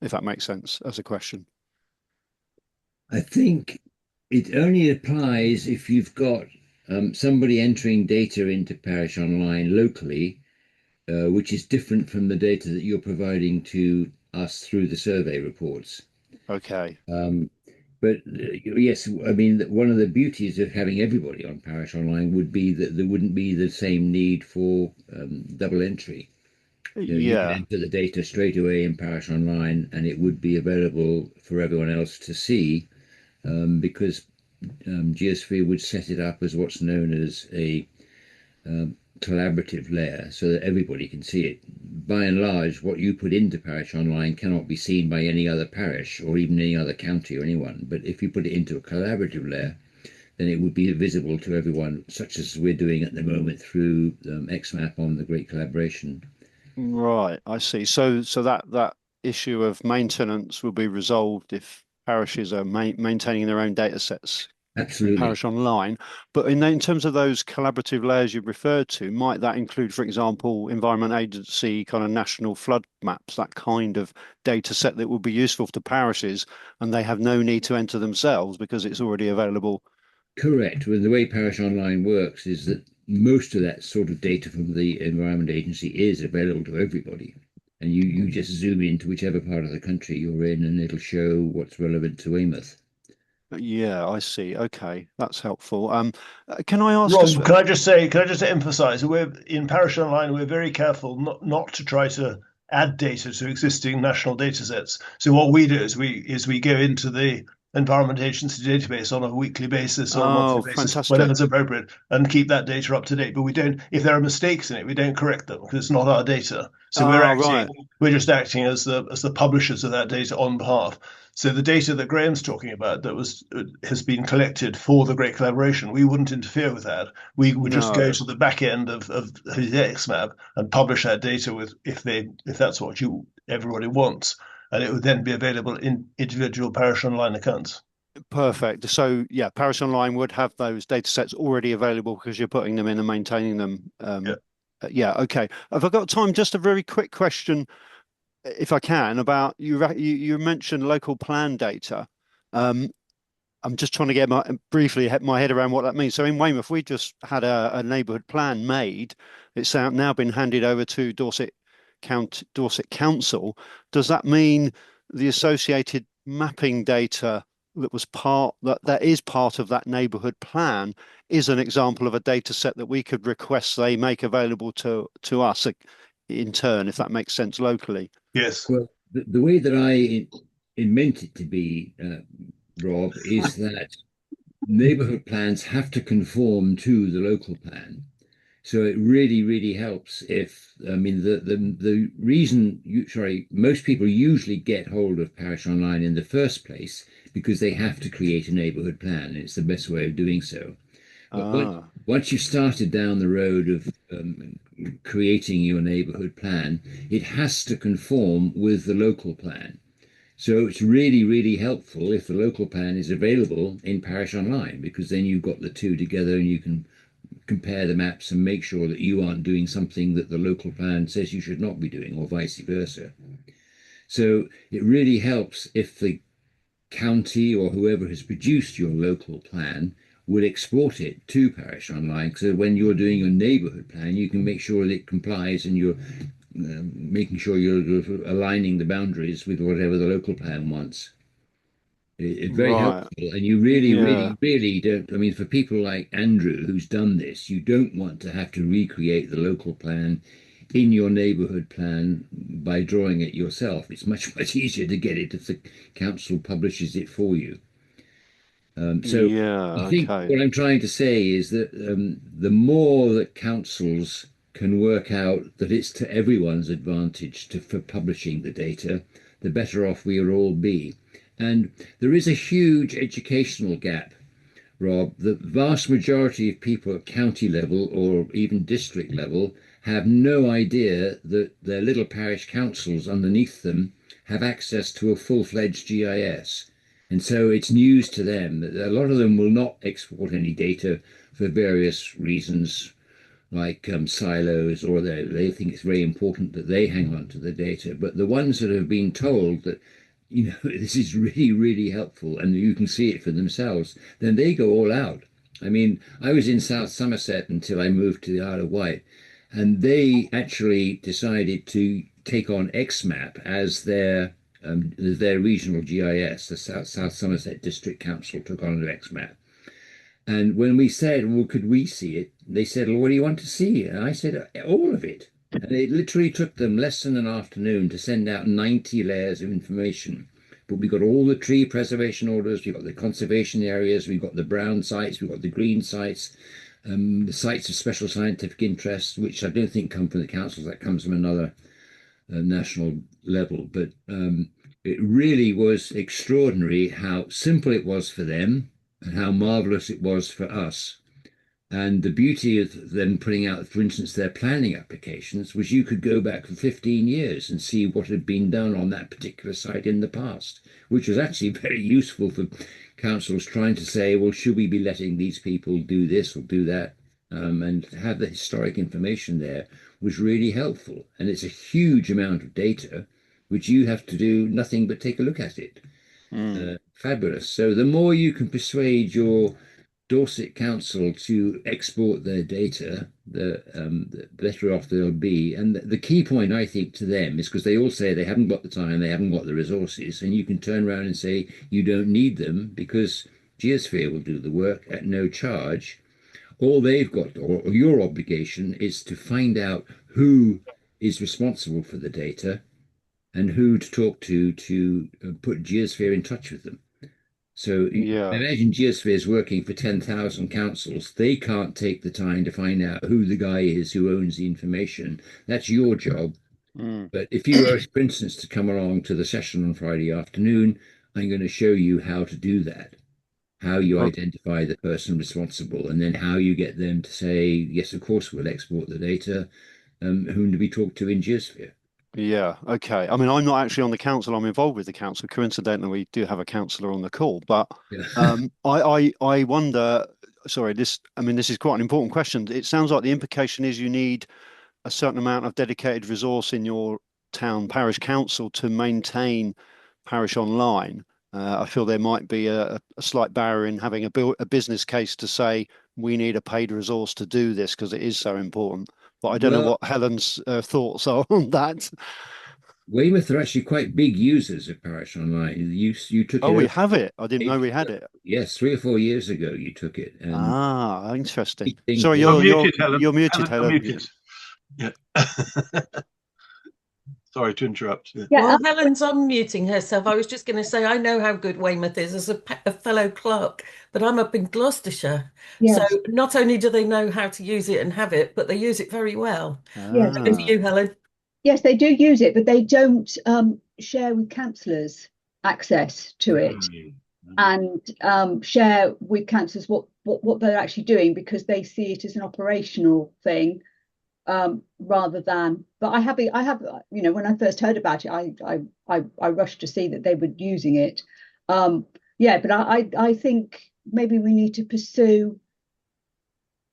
S7: if that makes sense as a question?
S1: I think it only applies if you've got somebody entering data into Parish Online locally, which is different from the data that you're providing to us through the survey reports.
S7: Okay.
S1: But yes, I mean, one of the beauties of having everybody on Parish Online would be that there wouldn't be the same need for double entry. You can enter the data straight away in Parish Online and it would be available for everyone else to see because Geosphere would set it up as what's known as a collaborative layer so that everybody can see it. By and large, what you put into Parish Online cannot be seen by any other parish or even any other county or anyone. But if you put it into a collaborative layer, then it would be visible to everyone, such as we're doing at the moment through XMAP on the Great Collaboration.
S7: Right, I see. So that issue of maintenance will be resolved if parishes are maintaining their own data sets.
S1: Absolutely.
S7: Parish Online. But in terms of those collaborative layers you referred to, might that include, for example, Environment Agency kind of national flood maps, that kind of data set that would be useful to parishes and they have no need to enter themselves because it's already available?
S1: Correct. Well, the way Parish Online works is that most of that sort of data from the Environment Agency is available to everybody. And you just zoom into whichever part of the country you're in and it'll show what's relevant to Weymouth.
S7: Yeah, I see. Okay, that's helpful. Can I ask?
S5: Rob, can I just emphasise? We're in Parish Online. We're very careful not to try to add data to existing national data sets. So what we do is we go into the Environment Agency database on a weekly basis or a monthly basis,
S7: fantastic.
S5: whatever's appropriate, and keep that data up to date. But we don't, if there are mistakes in it, we don't correct them because it's not our data. So we're just acting as the publishers of that data on behalf. So the data that Graham's talking about that has been collected for the Great Collaboration, we wouldn't interfere with that. We would just go to the back end of XMAP and publish that data if that's what everybody wants. And it would then be available in individual Parish Online accounts.
S7: Perfect. So yeah, Parish Online would have those data sets already available because you're putting them in and maintaining them. Yeah. Okay. Have I got time? Just a very quick question, if I can, about you mentioned local plan data. I'm just trying to get briefly my head around what that means. So in Weymouth, we just had a neighbourhood plan made. It's now been handed over to Dorset Council. Does that mean the associated mapping data that was that is part of that neighbourhood plan is an example of a data set that we could request they make available to us in turn, if that makes sense locally.
S5: Yes.
S1: Well, the way that I meant it to be, Rob, is that neighborhood plans have to conform to the local plan. So it really, really helps if, I mean, the reason most people usually get hold of Parish Online in the first place because they have to create a neighborhood plan. And it's the best way of doing so. But once you've started down the road of creating your neighborhood plan, it has to conform with the local plan. So it's really, really helpful if the local plan is available in Parish Online, because then you've got the two together and you can compare the maps and make sure that you aren't doing something that the local plan says you should not be doing, or vice versa. So it really helps if the county or whoever has produced your local plan will export it to Parish Online. So when you're doing your neighborhood plan, you can make sure that it complies and you're making sure you're aligning the boundaries with whatever the local plan wants. It's very helpful, and you really, really, really don't. I mean, for people like Andrew, who's done this, you don't want to have to recreate the local plan in your neighbourhood plan by drawing it yourself. It's much, much easier to get it if the council publishes it for you. So I think what I'm trying to say is that the more that councils can work out that it's to everyone's advantage for publishing the data, the better off we'll all be. And there is a huge educational gap, Rob. The vast majority of people at county level or even district level have no idea that their little parish councils underneath them have access to a full-fledged GIS. And so it's news to them. A lot of them will not export any data for various reasons, like silos, or they think it's very important that they hang on to the data. But the ones that have been told that, this is really, really helpful and you can see it for themselves, then they go all out. I mean, I was in South Somerset until I moved to the Isle of Wight, and they actually decided to take on XMAP as their regional GIS. The South Somerset District Council took on XMAP. And when we said, well, could we see it? They said, well, what do you want to see? And I said, all of it. And it literally took them less than an afternoon to send out 90 layers of information. But we got all the tree preservation orders, we've got the conservation areas, we've got the brown sites, we've got the green sites, the sites of special scientific interest, which I don't think come from the councils, that comes from another national level. But it really was extraordinary how simple it was for them and how marvelous it was for us. And the beauty of them putting out, for instance, their planning applications was you could go back for 15 years and see what had been done on that particular site in the past, which was actually very useful for councils trying to say, well, should we be letting these people do this or do that? And have the historic information there was really helpful. And it's a huge amount of data, which you have to do nothing but take a look at it. Fabulous. So the more you can persuade your Dorset Council to export their data, the better off they'll be. And the key point, I think, to them is because they all say they haven't got the time, they haven't got the resources, and you can turn around and say you don't need them because Geosphere will do the work at no charge. All they've got, or your obligation, is to find out who is responsible for the data and who to talk to put Geosphere in touch with them. So imagine Geosphere is working for 10,000 councils. They can't take the time to find out who the guy is who owns the information. That's your job. But if you were, for instance, to come along to the session on Friday afternoon, I'm going to show you how to do that, how you identify the person responsible, and then how you get them to say, yes, of course, we'll export the data. Whom do we talk to in Geosphere?
S7: Yeah, okay. I mean, I'm not actually on the council. I'm involved with the council. Coincidentally, we do have a councillor on the call. But I wonder, sorry, this is quite an important question. It sounds like the implication is you need a certain amount of dedicated resource in your town parish council to maintain Parish Online. I feel there might be a slight barrier in having a business case to say we need a paid resource to do this because it is so important. But I don't know what Helen's thoughts are on that.
S1: Weymouth are actually quite big users of Parish Online. You took
S7: Oh,
S1: it
S7: we
S1: over
S7: have it. I didn't know we
S1: ages
S7: had
S1: ago.
S7: it.
S1: Yes, 3 or 4 years ago you took it, and
S7: Ah, interesting.
S1: things
S7: Sorry,
S1: were.
S2: You're
S7: you're
S2: muted, Helen.
S7: you're muted,
S2: Helen, you're
S7: Helen.
S2: muted. Yeah. Sorry to interrupt. Yeah.
S8: Yeah,
S3: Well, Helen's unmuting herself. I was just going to say, I know how good Weymouth is as a fellow clerk, but I'm up in Gloucestershire. So
S8: yes,
S3: not only do they know how to use it and have it, but they use it very well.
S8: yes,
S3: Over to
S7: Ah,
S3: you, Helen.
S8: yes. They do use it, but they don't share with councillors access to it, and share with councillors what they're actually doing, because they see it as an operational thing, rather than. But I have when I first heard about it, I rushed to see that they were using it. Yeah, but I think maybe we need to pursue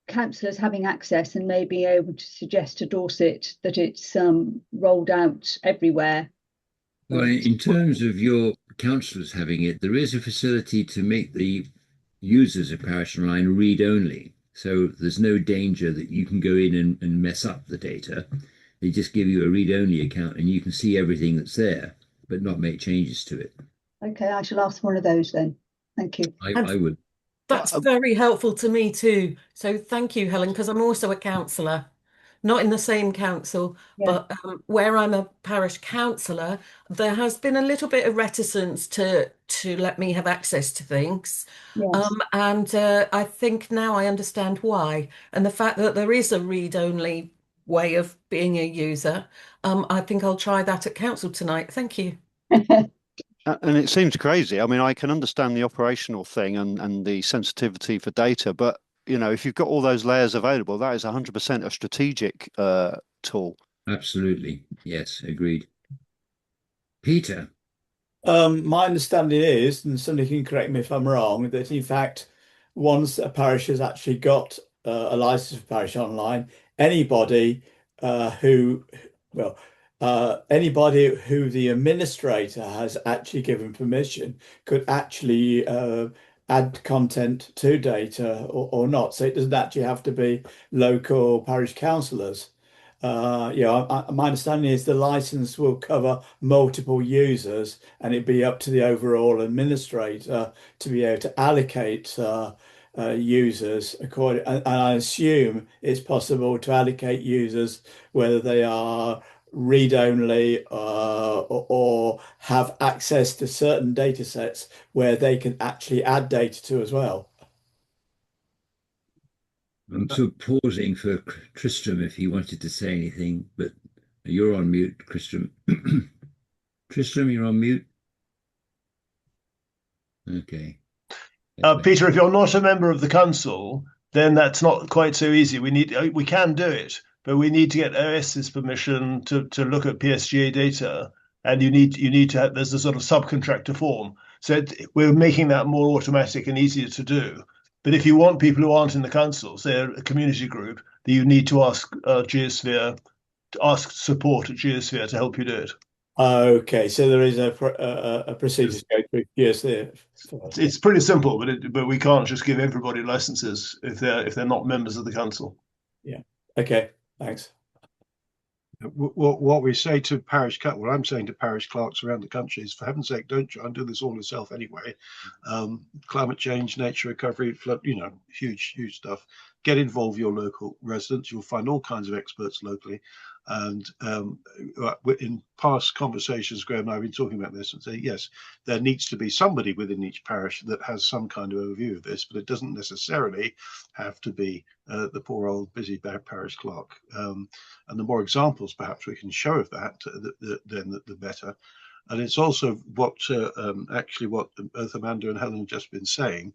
S8: councillors having access, and maybe able to suggest to Dorset that it's rolled out everywhere.
S1: Well, in terms of your councillors having it, there is a facility to make the users of Parish Online read only. So there's no danger that you can go in and mess up the data. They just give you a read only account and you can see everything that's there, but not make changes to it.
S8: Okay, I shall ask for one of those then. Thank you.
S1: I would.
S3: That's very helpful to me too. So thank you, Helen, because I'm also a councillor, not in the same council,
S8: Yeah.
S3: but where I'm a parish councillor, there has been a little bit of reticence to let me have access to things.
S8: Yes.
S3: And I think now I understand why. And the fact that there is a read-only way of being a user, I think I'll try that at council tonight. Thank you.
S7: and it seems crazy. I mean, I can understand the operational thing and the sensitivity for data, but if you've got all those layers available, that is 100% a strategic tool.
S1: Absolutely. Yes, agreed. Peter.
S6: My understanding is, and somebody can correct me if I'm wrong, that in fact, once a parish has actually got a license for Parish Online, anybody who, well, anybody who the administrator has actually given permission could actually add content to data or not. So it doesn't actually have to be local parish councillors. My understanding is the license will cover multiple users, and it'd be up to the overall administrator to be able to allocate users according. And I assume it's possible to allocate users whether they are read only or have access to certain data sets where they can actually add data to as well.
S1: I'm sort of pausing for Tristram if he wanted to say anything, but you're on mute, Tristram. Tristram, you're on mute. Okay.
S5: Peter, if you're not a member of the council, then that's not quite so easy. We can do it, but we need to get OS's permission to look at PSGA data, and you need to have, there's a sort of subcontractor form. So we're making that more automatic and easier to do. But if you want people who aren't in the council, say a community group, then you need to ask Geosphere, ask support at Geosphere to help you do it.
S6: Okay, so there is a procedure to go through. Yes, there.
S5: It's pretty simple, but we can't just give everybody licenses if they're not members of the council.
S6: Yeah. Okay. Thanks.
S2: What we say to what I'm saying to parish clerks around the country is, for heaven's sake, don't try and do this all yourself anyway. Climate change, nature recovery, flood, huge stuff. Get involved your local residents. You'll find all kinds of experts locally. And in past conversations, Graham and I have been talking about this and say, yes, there needs to be somebody within each parish that has some kind of overview of this, but it doesn't necessarily have to be the poor old busy parish clerk. And the more examples perhaps we can show of that, then the better. And it's also what both Amanda and Helen have just been saying,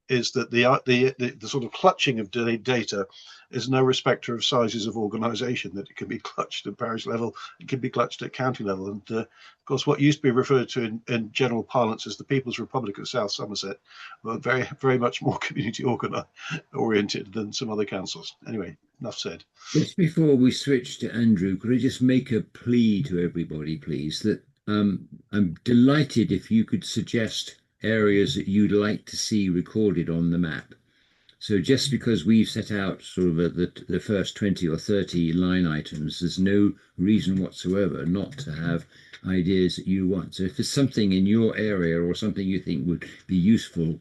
S2: is that the sort of clutching of data is no respecter of sizes of organisation, that it can be clutched at parish level, it can be clutched at county level. And of course, what used to be referred to in general parlance as the People's Republic of South Somerset were very, very much more community oriented than some other councils. Anyway, enough said.
S1: Just before we switch to Andrew, could I just make a plea to everybody, please, that I'm delighted if you could suggest areas that you'd like to see recorded on the map. So just because we've set out sort of the first 20 or 30 line items, there's no reason whatsoever not to have ideas that you want. So if there's something in your area or something you think would be useful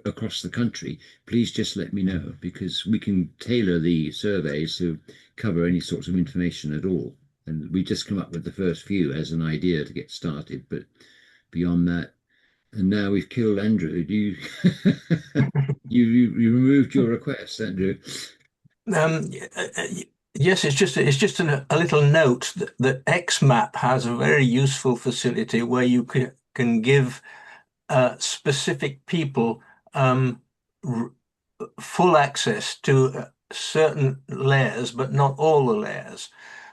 S1: across the country, please just let me know, because we can tailor the surveys to cover any sorts of information at all. And we just come up with the first few as an idea to get started, but beyond that. And now we've killed Andrew. Do you you removed your request, Andrew?
S9: Yes, it's just a little note that XMap has a very useful facility where you can give specific people full access to certain layers, but not all the layers.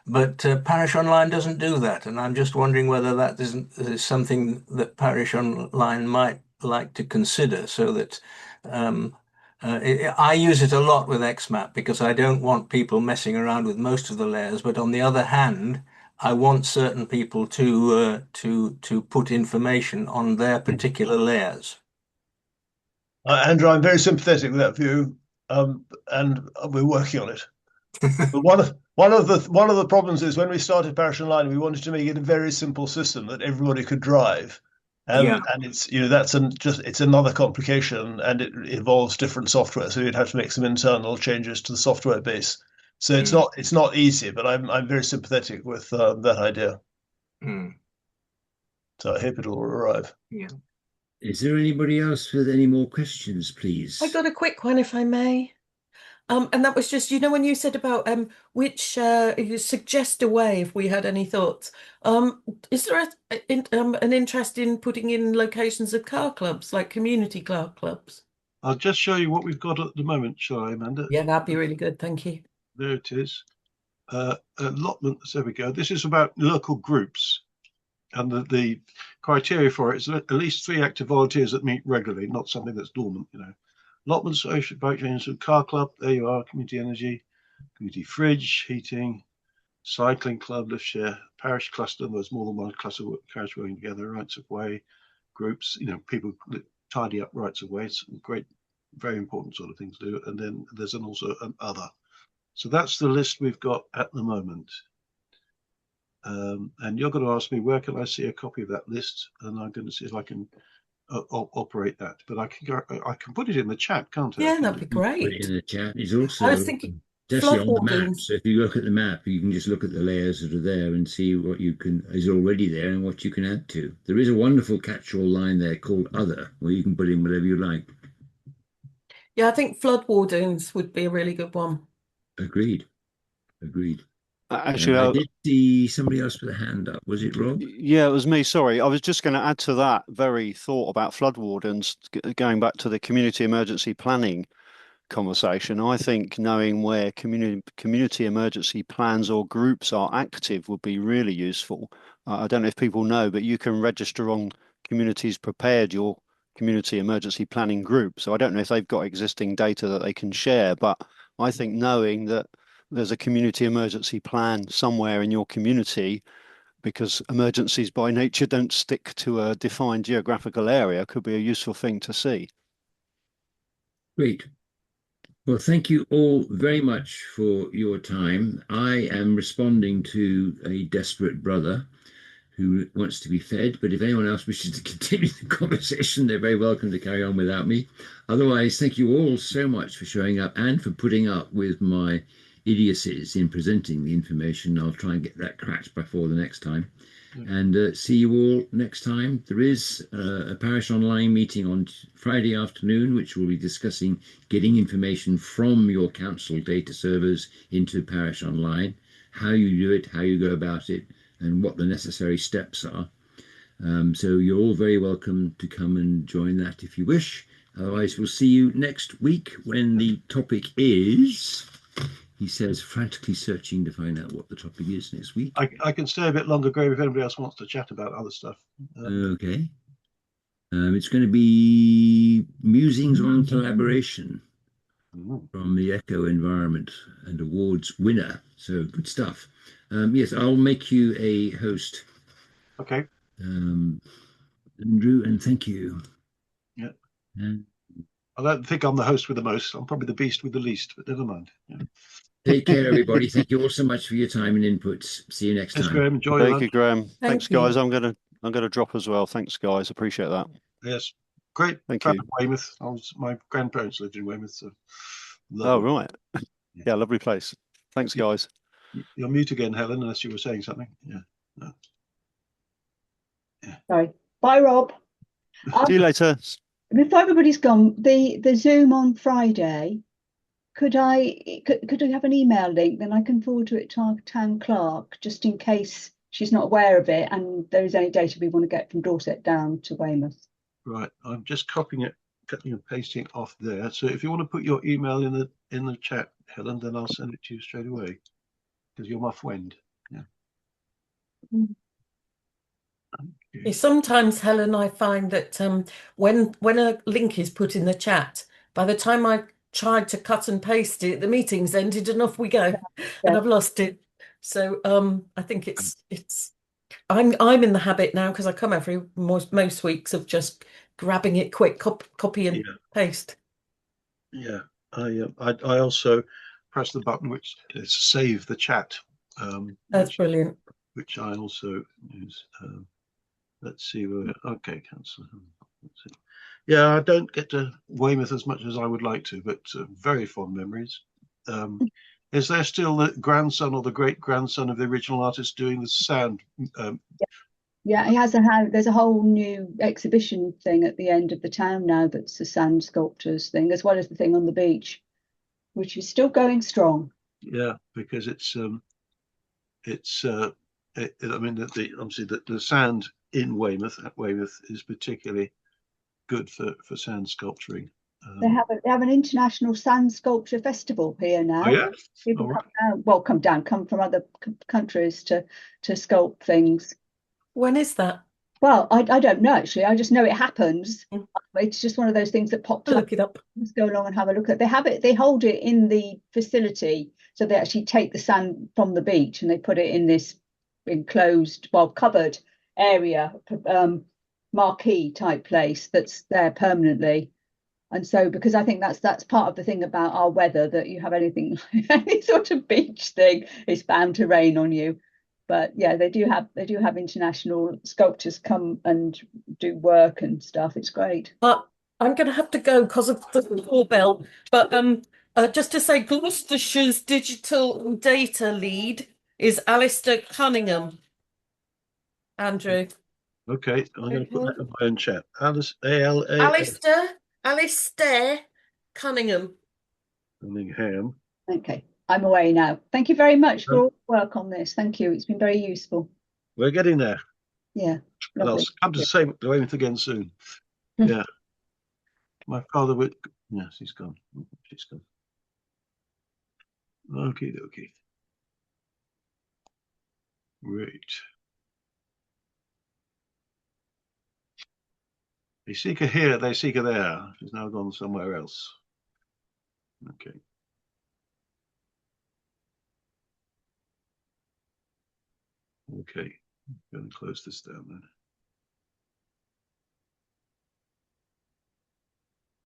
S9: But Parish Online doesn't do that, and I'm just wondering whether that is something that Parish Online might like to consider, so that I use it a lot with XMap because I don't want people messing around with most of the layers, but on the other hand, I want certain people to put information on their particular layers.
S5: Andrew, I'm very sympathetic with that view, and we're working on it. But one of the problems is when we started Parish Online, we wanted to make it a very simple system that everybody could drive, and it's it's another complication, and it involves different software, so you'd have to make some internal changes to the software base. So it's not easy, but I'm very sympathetic with that idea. So I hope it'll arrive.
S9: Yeah.
S1: Is there anybody else with any more questions, please?
S3: I got a quick one, if I may. And that was just, when you said about which you suggest a way if we had any thoughts. Is there an interest in putting in locations of car clubs, like community car clubs?
S2: I'll just show you what we've got at the moment, shall I, Amanda?
S3: Yeah, that'd be really good. Thank you.
S2: There it is. Allotments, there we go. This is about local groups. And the criteria for it is at least 3 active volunteers that meet regularly, not something that's dormant, Allotments, social boat trains, car club, there you are, community energy, community fridge, heating, cycling club, lift share, parish cluster, there's more than one cluster carriage working together, rights of way, groups, people tidy up rights of way, it's great, very important sort of thing to do. And then there's also an other. So that's the list we've got at the moment. And you're going to ask me, where can I see a copy of that list? And I'm going to see if I can operate that. But I can put it in the chat, can't I?
S3: Yeah, that'd be great.
S1: Put it in the chat. It's also
S3: I was thinking
S1: definitely on the map.
S3: floodwaters.
S1: So if you look at the map, you can just look at the layers that are there and see what is already there and what you can add to. There is a wonderful catch-all line there called Other, where you can put in whatever you like.
S3: Yeah, I think floodwaters would be a really good one.
S1: Agreed.
S7: Actually,
S1: I did see somebody else with a hand up. Was it Rob?
S7: Yeah, it was me. Sorry. I was just going to add to that very thought about flood wardens, going back to the community emergency planning conversation. I think knowing where community emergency plans or groups are active would be really useful. I don't know if people know, but you can register on Communities Prepared, your community emergency planning group. So I don't know if they've got existing data that they can share, but I think knowing that there's a community emergency plan somewhere in your community, because emergencies by nature don't stick to a defined geographical area, could be a useful thing to see.
S1: Great. Well, thank you all very much for your time. I am responding to a desperate brother who wants to be fed, but if anyone else wishes to continue the conversation, they're very welcome to carry on without me. Otherwise, thank you all so much for showing up and for putting up with my idiocies in presenting the information. I'll try and get that cracked before the next time. And see you all next time. There is a Parish Online meeting on Friday afternoon, which will be discussing getting information from your council data servers into Parish Online, how you do it, how you go about it, and what the necessary steps are. So you're all very welcome to come and join that if you wish. Otherwise, we'll see you next week when the topic is... He says, frantically searching to find out what the topic is next week.
S2: I can stay a bit longer, Graham, if anybody else wants to chat about other stuff.
S1: Okay. It's going to be Musings on Collaboration from the Echo Environment and Awards winner. So good stuff. Yes, I'll make you a host.
S2: Okay.
S1: Andrew, and thank you.
S2: Yeah.
S1: And
S2: I don't think I'm the host with the most. I'm probably the beast with the least, but never mind. Yeah.
S1: Take care, everybody. Thank you all so much for your time and inputs. See you next
S2: Thanks,
S1: time.
S2: Graham. Enjoy your
S7: Thank you,
S2: lunch.
S7: Graham. Thanks,
S3: Thank you.
S7: guys. I'm gonna drop as well. Thanks, guys. Appreciate that.
S2: Yes, great.
S7: Thank
S2: Proud
S7: you.
S2: of Weymouth. My grandparents lived in Weymouth, so
S7: Oh,
S2: lovely.
S7: right. Yeah, lovely place. Thanks, guys.
S2: You're mute again, Helen, unless you were saying something. Yeah. No.
S8: Sorry. Bye, Rob.
S7: See you later.
S8: Before everybody's gone, the Zoom on Friday, could we have an email link? Then I can forward to it to our town clerk, just in case she's not aware of it and there is any data we want to get from Dorset down to Weymouth.
S2: Right. I'm just copying it, cutting and pasting off there. So if you want to put your email in the chat, Helen, then I'll send it to you straight away because you're my friend. Yeah.
S8: Mm.
S2: Okay.
S3: Sometimes, Helen, I find that when a link is put in the chat, by the time I tried to cut and paste it, the meeting's ended and off we go, and I've lost it. So I think I'm in the habit now because I come every most weeks of just grabbing it quick, copy and paste.
S2: Yeah. I also press the button which is save the chat.
S3: That's brilliant.
S2: Which I also use. Let's see where. Okay, cancel. Yeah, I don't get to Weymouth as much as I would like to, but very fond memories. Is there still the grandson or the great grandson of the original artist doing the sound?
S8: Yeah, he has there's a whole new exhibition thing at the end of the town now that's a sand sculptors thing, as well as the thing on the beach, which is still going strong.
S2: Yeah, because it's I mean obviously the sand in Weymouth at Weymouth is particularly good for sand sculpturing.
S8: They have an international sand sculpture festival here now.
S2: Oh yeah,
S8: People come from other countries to sculpt things.
S3: When is that?
S8: Well, I don't know actually. I just know it happens. It's just one of those things that pops
S3: I'll
S8: up.
S3: look it up.
S8: Let's go along and have a look at. They have it. They hold it in the facility, so they actually take the sand from the beach and they put it in this enclosed, covered area, marquee type place that's there permanently. And so, because I think that's part of the thing about our weather, that you have anything, any sort of beach thing, it's bound to rain on you. But yeah, they do have international sculptors come and do work and stuff. It's great.
S3: But I'm going to have to go because of the doorbell. But just to say, Gloucestershire's digital data lead is Alistair Cunningham. Andrew.
S2: Okay, I'm going to put that in my own chat.
S3: Alistair Cunningham.
S2: Cunningham.
S8: Okay, I'm away now. Thank you very much for all the work on this. Thank you. It's been very useful.
S2: We're getting there.
S8: Yeah.
S2: And I'll come to the same Weymouth again soon. Yeah. My father would. Yes, he's gone. She's gone. Okay. Great. They seek her here, they seek her there. She's now gone somewhere else. Okay. Okay. I'm going to close this down then.